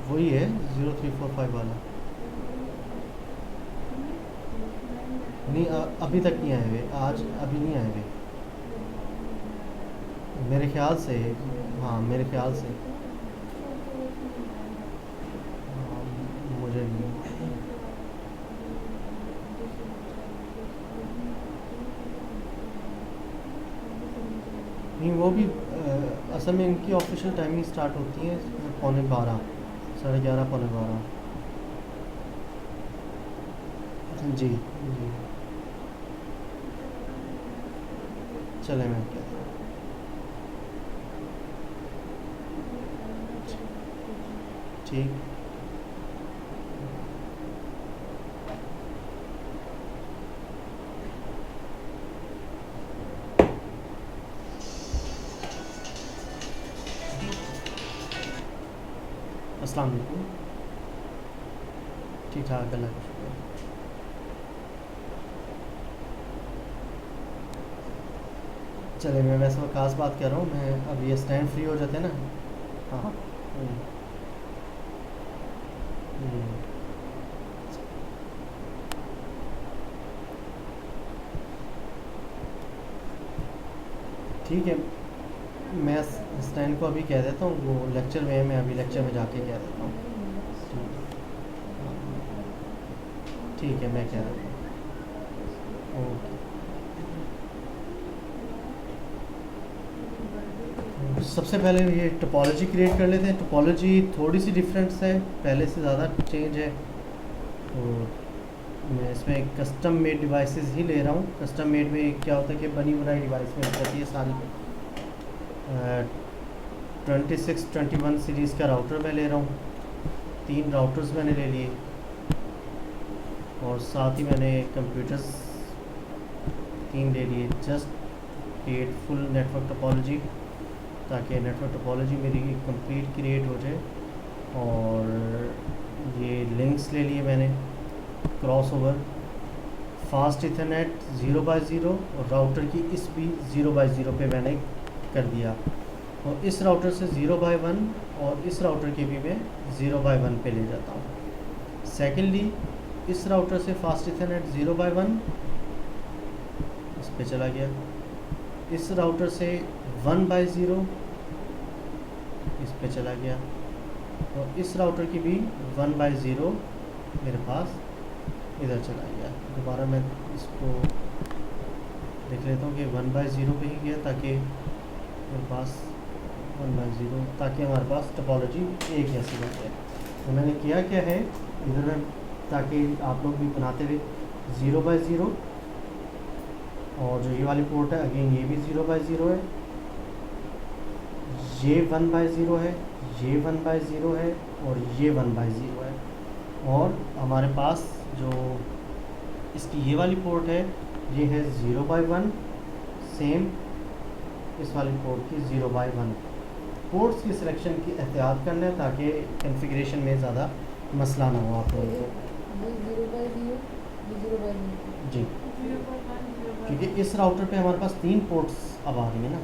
वही है 0345 वाला। नहीं अभी तक नहीं आए हुए, आज अभी नहीं आए हुए मेरे ख्याल से। हाँ मेरे ख्याल से। हाँ, मुझे नहीं। नहीं वो भी असल में इनकी ऑफिशियल टाइमिंग स्टार्ट होती है 11:15, 11:30 11:15। जी जी। चले मैं क्या। ठीक। अस्सलाम वालेकुम। ठीक ठाक, अल्लाह का शुक्र। चले मैं वैसे वो खास बात कर रहा हूँ, मैं अब ये स्टैंड फ्री हो जाते हैं ना। हाँ हाँ। हम्म, हम्म, ठीक है। मैं स्टैंड को अभी कह देता हूँ, वो लेक्चर में है, मैं अभी लेक्चर में जाके कह देता हूँ। ठीक है मैं कह देता हूँ। ओके। सबसे पहले ये टोपोलॉजी क्रिएट कर लेते हैं। टोपोलॉजी थोड़ी सी डिफरेंस है, पहले से ज़्यादा चेंज है। तो मैं इसमें कस्टम मेड डिवाइसेस ही ले रहा हूँ। कस्टम मेड में क्या होता है कि बनी बनाई डिवाइस में रहती है सारी। 2621 सीरीज़ का राउटर मैं ले रहा हूँ। 3 राउटर्स मैंने ले लिए, और साथ ही मैंने कंप्यूटर्स 3 ले लिए, just create full network topology, ताकि नेटवर्क टोपोलॉजी मेरी कंप्लीट क्रिएट हो जाए। और ये लिंक्स ले लिए मैंने, cross over, fast Ethernet 0x0, और राउटर की इस भी 0x0 पे मैंने कर दिया। और इस राउटर से 0x1, और इस राउटर के भी मैं 0x1 पे ले जाता हूँ। सेकेंडली इस राउटर से फास्ट इथरनेट 0x1 इस पे चला गया। इस राउटर से 1x0 इस पे चला गया, और इस राउटर की भी 1x0 मेरे पास इधर चला गया। दोबारा मैं इसको देख लेता हूँ कि 1x0 पे ही गया, ताकि मेरे पास 1x0, ताकि हमारे पास टोपोलॉजी एक जैसी बन जाए। तो मैंने किया क्या है इधर में, ताकि आप लोग भी बनाते हुए 0x0, और जो ये वाली पोर्ट है अगेन ये भी 0x0 है, ये 1x0 है, ये 1x0 है, और ये 1x0 है। और हमारे पास जो इसकी ये वाली पोर्ट है ये है 0x1, सेम इस वाली पोर्ट की 0x1। पोर्ट्स की सिलेक्शन की एहतियात करना है, ताकि कॉन्फ़िगरेशन में ज़्यादा मसला ना हो आप लोगों को। जी, क्योंकि इस राउटर पे हमारे पास 3 पोर्ट्स अब आ रही हैं ना।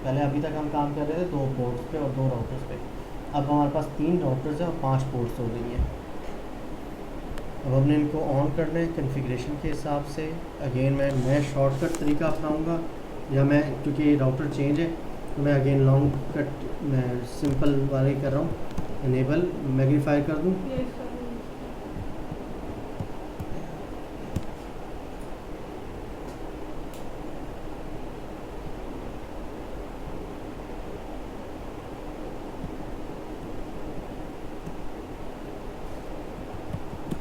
पहले अभी तक हम काम कर रहे थे 2 पोर्ट्स पे और 2 राउटर्स पे, अब हमारे पास 3 राउटर्स हैं और 5 पोर्ट्स हो गई हैं। अब हमने इनको ऑन करना है कॉन्फ़िगरेशन के हिसाब से। अगेन मैं शॉर्टकट तरीका अपनाऊंगा, या मैं क्योंकि राउटर चेंज है तो मैं अगेन लॉन्ग कट मैं सिंपल वाले कर रहा हूँ। इनेबल मैग्नीफाई कर दूँ।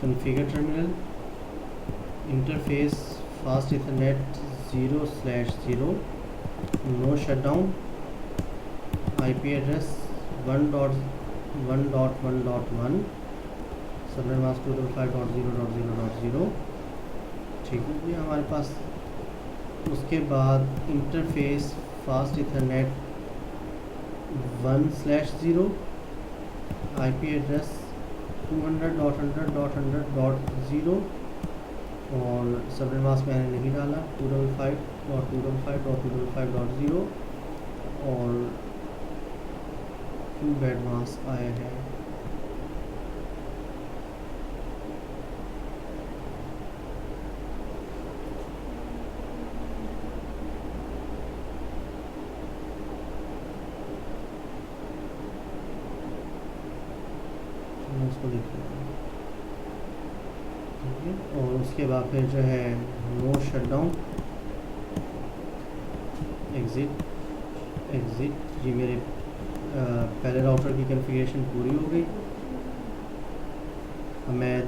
Configure terminal, interface fast ethernet 0/0, no shutdown, IP address 1.1.1.1, subnet mask 255.0.0.0। ठीक है, ये हमारे पास। उसके बाद interface fast ethernet 1/0, IP address 200.100.100.0, और सबनेट मास्क मैंने नहीं डाला 255.255.255.0, और क्यूब एडवांस आया है मैं इसको लिख लेता हूँ, ठीक है। और उसके बाद फिर जो है नो शटडाउन, एग्ज़िट एग्ज़िट। ये मेरे पहले राउटर की कॉन्फ़िगरेशन पूरी हो गई। अब मैं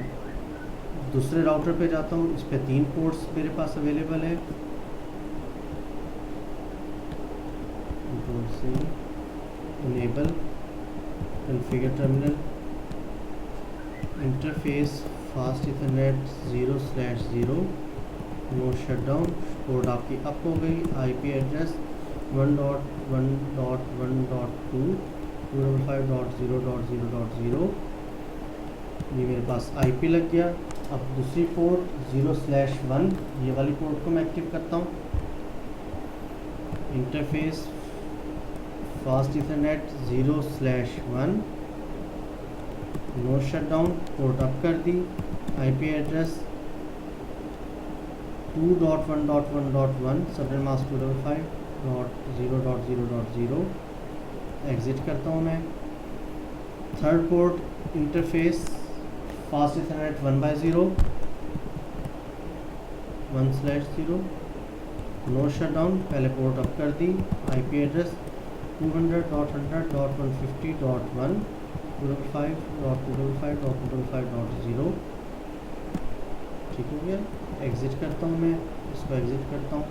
दूसरे राउटर पे जाता हूँ, इस पे 3 पोर्ट्स मेरे पास अवेलेबल है। Control C, enable, configure terminal, interface fast ethernet 0/0, no shutdown. Port आपकी अप हो गई। आईपी एड्रेस 1.1.1.2 255.0.0.0, ये मेरे पास आईपी लग गया। अब दूसरी पोर्ट 0/1, ये वाली पोर्ट को मैं एक्टिव करता हूँ। Interface fast ethernet 0/1, no shutdown, port up कर दी। IP address 2.1.1.1 subnet mask 255.0.0.0, exit करता हूँ मैं। Third port interface fast ethernet 1/0 1/0, no shutdown, पहले पोर्ट अप कर दी। आईपी एड्रेस 200.100.150.1 255.255.255.0, ठीक हो गया। एग्ज़िट करता हूँ मैं, इसको एग्ज़िट करता हूँ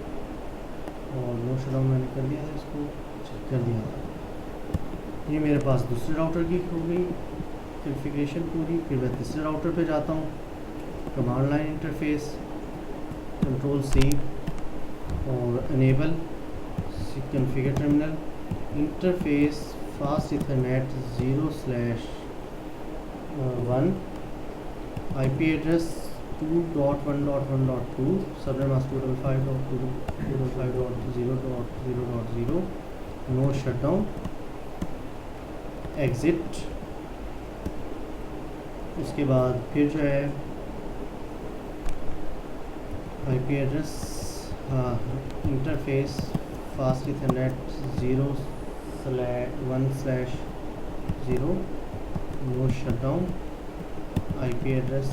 और नो शटडाउन मैंने कर दिया था, इसको चेक कर दिया था। ये मेरे पास दूसरे राउटर की हो गई कॉन्फ़िगरेशन पूरी। फिर मैं तीसरे राउटर पे जाता हूँ, command line interface, control C और enable, configure terminal, interface fast ethernet 0/1, IP address 2.1.1.2 subnet mask 255.255.0.0.0, no shutdown, exit. उसके बाद फिर जो है आईपी एड्रेस, हाँ, interface fast ethernet 0/1/0, no shutdown, IP address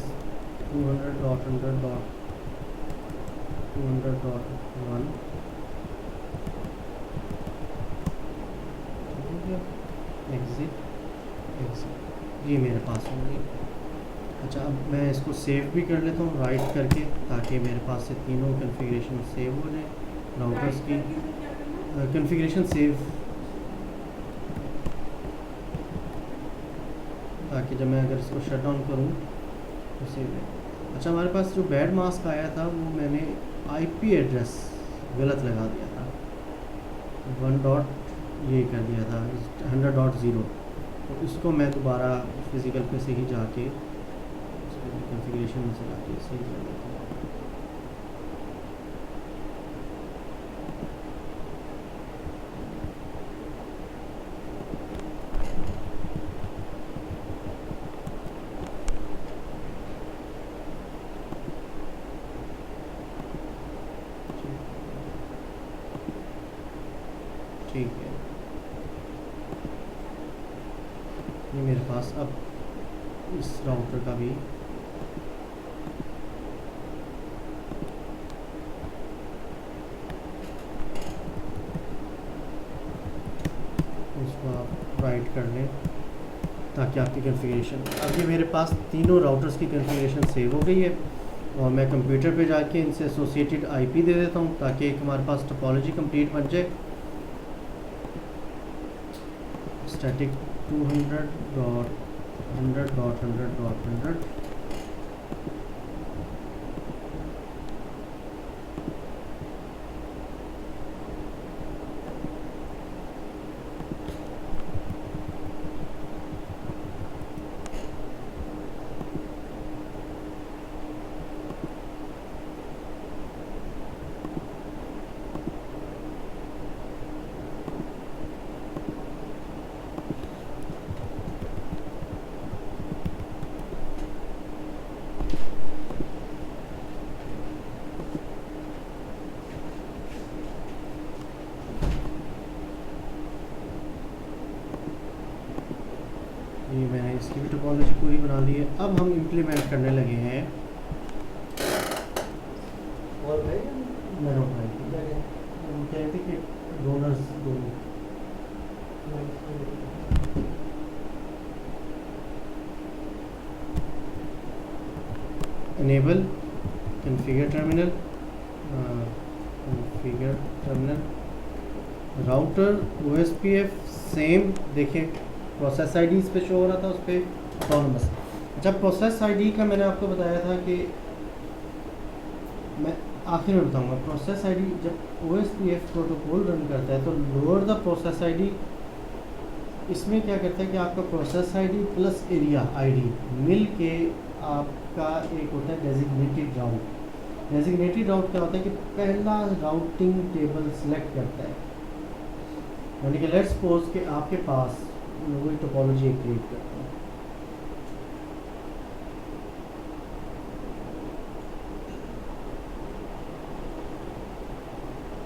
200.100.1, exit exit, ये मेरे पास होंगे। अच्छा, अब मैं इसको सेव भी कर लेता हूँ राइट करके, ताकि मेरे पास से तीनों कॉन्फ़िगरेशन सेव हो जाए। राउटर्स की कॉन्फ़िगरेशन सेव, ताकि जब मैं अगर इसको शट डाउन करूँ तो सेव है। अच्छा, हमारे पास जो बैड मास्क आया था वो मैंने आईपी एड्रेस गलत लगा दिया था, 1 डॉट ये कर दिया था 100.0, तो इसको मैं दोबारा फिज़िकल पे से ही जाके कॉन्फ़िगरेशन में से जाके सही कर देता हूँ। ठीक है, ये मेरे पास अब इस राउटर का भी इसको आप राइट कर लें ताकि आपकी कॉन्फ़िगरेशन, अब ये मेरे पास तीनों राउटर्स की कॉन्फ़िगरेशन सेव हो गई है। और मैं कंप्यूटर पे जाके इनसे एसोसिएटेड आईपी दे देता हूँ ताकि एक हमारे पास टोपोलॉजी कंप्लीट बन जाए। स्टैटिक 200.100.100.100, ये मैंने इसकी भी टोपोलॉजी पूरी बना ली है। अब हम इम्प्लीमेंट करने लगे हैं और भाई नैरो फाइल। हम कह रहे थे कि डोनर्स दोनों enable configure terminal router OSPF same. देखिए प्रोसेस आईडी इस पे शो हो रहा था, उस पर ऑटोनमस। जब प्रोसेस आईडी का मैंने आपको बताया था कि मैं आखिर में बताऊंगा, प्रोसेस आईडी जब OSPF प्रोटोकॉल रन करता है तो लोअर द प्रोसेस आईडी, इसमें क्या करता है कि आपका process ID plus area ID मिल के आपका एक होता है डेजिग्नेटेड राउट। डेजिग्नेटेड राउट क्या होता है कि पहला राउटिंग टेबल सेलेक्ट करता है, यानी कि लेट्स सपोज कि आपके पास वही टोपोलॉजी क्रिएट करता है।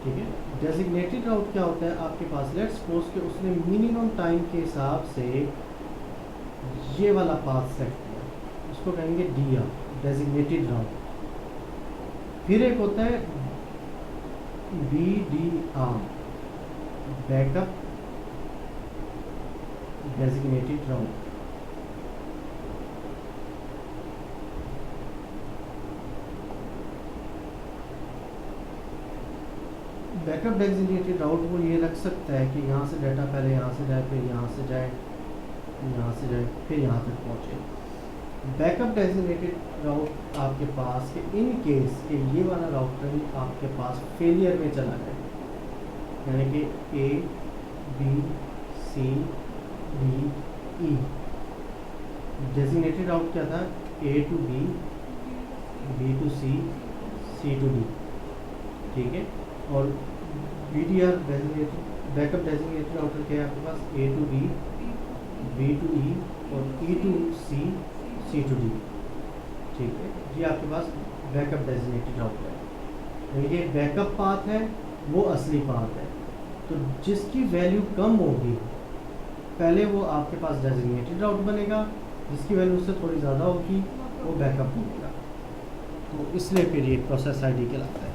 ठीक है, डेजिग्नेटेड राउट क्या होता है आपके पास, लेट्स सपोज कि उसने मिनिमम टाइम के हिसाब से ये वाला पाथ सेलेक्ट किया, उसको कहेंगे DIA, डेजिग्नेटेड राउट। फिर एक होता है BDR, बैकअप डेजिग्नेटेड राउट। बैकअप डेजिग्नेटेड राउट वो ये रख सकता है कि यहाँ से डाटा पहले यहाँ से जाए, फिर यहाँ से जाए, यहाँ से जाए, फिर यहाँ तक पहुँचे। बैकअप डेजिग्नेटेड राउट आपके पास कि इन केस कि ये वाला राउटर आपके पास फेलियर में चला जाए, यानी कि A B C D E। Designated route क्या था, A to B, B to C, C to D। ठीक है, और BDR designated backup designated router क्या है आपके पास, A to B, B to E और E to C, C to D। ठीक है, ये आपके पास बैकअप डेजिग्नेटेड राउटर है। यानी कि बैकअप पाथ है वो असली पाथ है, तो जिसकी वैल्यू कम होगी पहले वो आपके पास डेजिग्नेटेड राउट बनेगा, जिसकी वैल्यू उससे थोड़ी ज़्यादा होगी वो बैकअप बनेगा। तो इसलिए फिर ये प्रोसेस आईडी कहलाता है।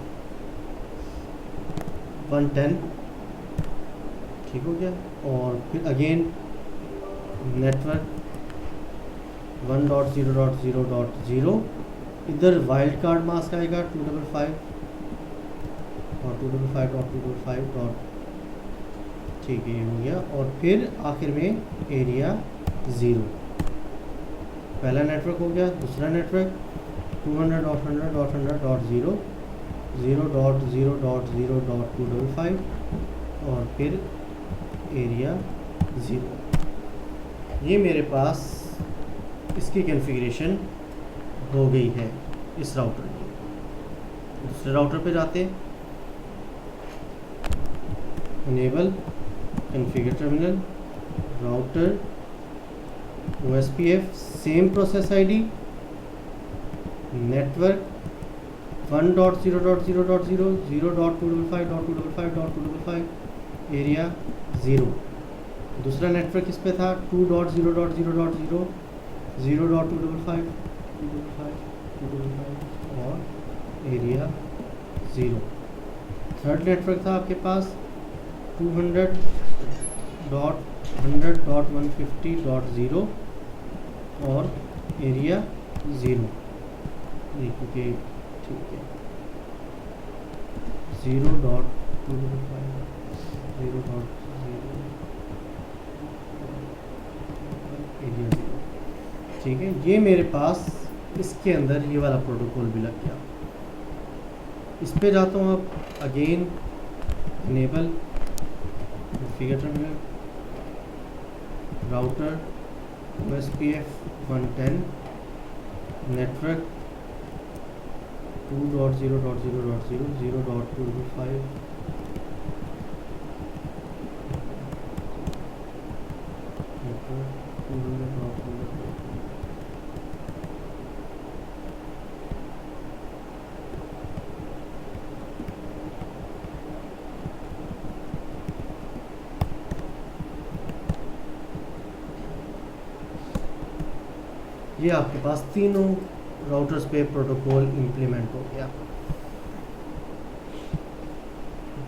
110 ठीक हो गया। और फिर अगेन नेटवर्क 1.0.0.0, इधर वाइल्ड कार्ड मास्क आएगा 255 और 255.255. ठीक है, ये हो गया। और फिर आखिर में एरिया 0, पहला नेटवर्क हो गया। दूसरा नेटवर्क 200.100.100.0, 0.0.0.255 और फिर एरिया 0। ये मेरे पास इसकी कॉन्फ़िगरेशन हो गई है इस राउटर की। दूसरे राउटर पे जाते हैं, enable configure terminal, router OSPF same process ID, network 1.0.0.0, 0.255.255.255, area 0। दूसरा नेटवर्क इस पे था 2.0.0.0, 0.255 और एरिया 0। थर्ड नेटवर्क था आपके पास 200.100.150.0 और एरिया 0। क्योंकि ठीक है 0.255 एरिया 0। ठीक है, ये मेरे पास इसके अंदर ये वाला प्रोटोकॉल भी लग गया। इस पे जाता हूँ अब, again enable configure terminal, router OSPF 110, network 2.0.0.0, 0.255 network 200.0.0। ये आपके पास तीनों राउटर्स पे प्रोटोकॉल इम्प्लीमेंट हो गया।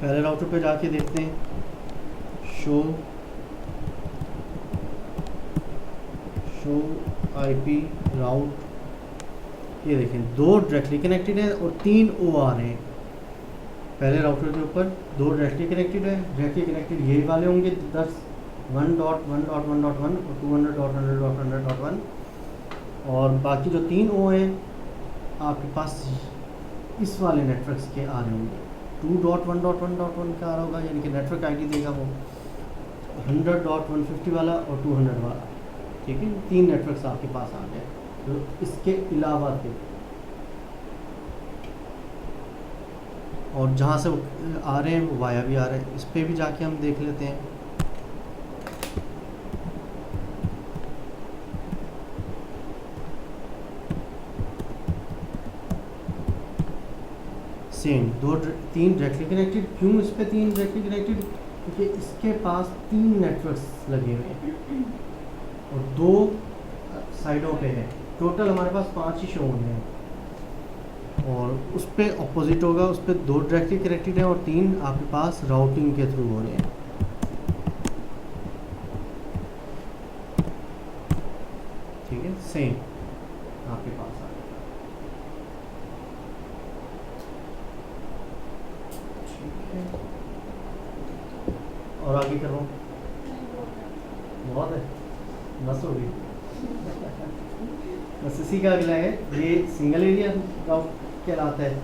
पहले राउटर पे जाके देखते हैं, शो आईपी राउट, ये देखें 2 डायरेक्टली कनेक्टेड है और 3 OR हैं। पहले राउटर के ऊपर 2 डायरेक्टली कनेक्टेड है, डायरेक्टली कनेक्टेड यही वाले होंगे 10 1.1.1.1 और 200.100.100.1, और बाकी जो 3 O हैं आपके पास इस वाले नेटवर्क्स के आ रहे होंगे। 2.1.1.1 का आ रहा होगा, यानी कि नेटवर्क आईडी देगा वो 100.150 वाला और 200 वाला, ठीक है। 3 नेटवर्क्स आपके पास आ गए। तो इसके अलावा थे, और जहाँ से आ रहे हैं वो वाया भी आ रहे हैं। इस पर भी जाके हम देख लेते हैं। Same 3 directly connected. क्यों इस पे 3 डायरेक्टली कनेक्टेड? क्योंकि इसके पास 3 नेटवर्क्स लगे हुए हैं और 2 साइडों पे है। टोटल हमारे पास 5 ही शो हैं, और उस पर अपोजिट होगा, उस पर 2 डायरेक्टली कनेक्टेड हैं और 3 आपके पास राउटिंग के थ्रू हो रहे हैं। ठीक है, सेम आपके पास आ गया। ठीक है, और आगे करो। बहुत है, बस हो गई। बस इसी का अगला है, ये सिंगल एरिया राउट कहलाता है।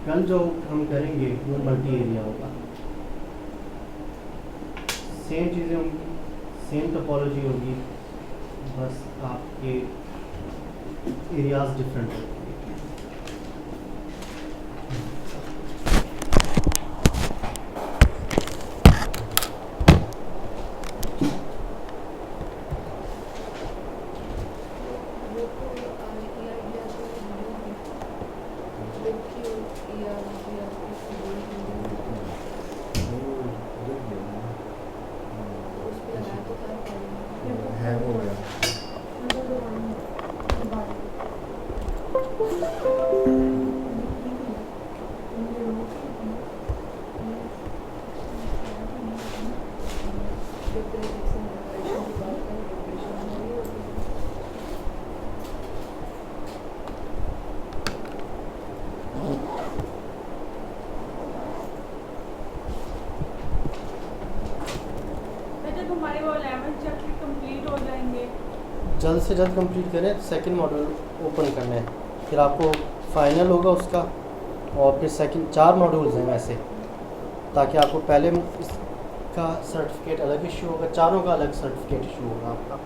कल जो हम करेंगे वो मल्टी एरिया होगा। सेम चीज़ें होंगी, सेम टोपोलॉजी होगी, बस आपके एरियाज डिफरेंट होंगे। जल्द से जल्द कंप्लीट करें। सेकंड मॉड्यूल ओपन करना है, फिर आपको फाइनल होगा उसका, और फिर सेकंड 4 मॉड्यूल्स हैं वैसे, ताकि आपको पहले इसका सर्टिफिकेट अलग इशू होगा, चारों का अलग सर्टिफिकेट इशू होगा आपका।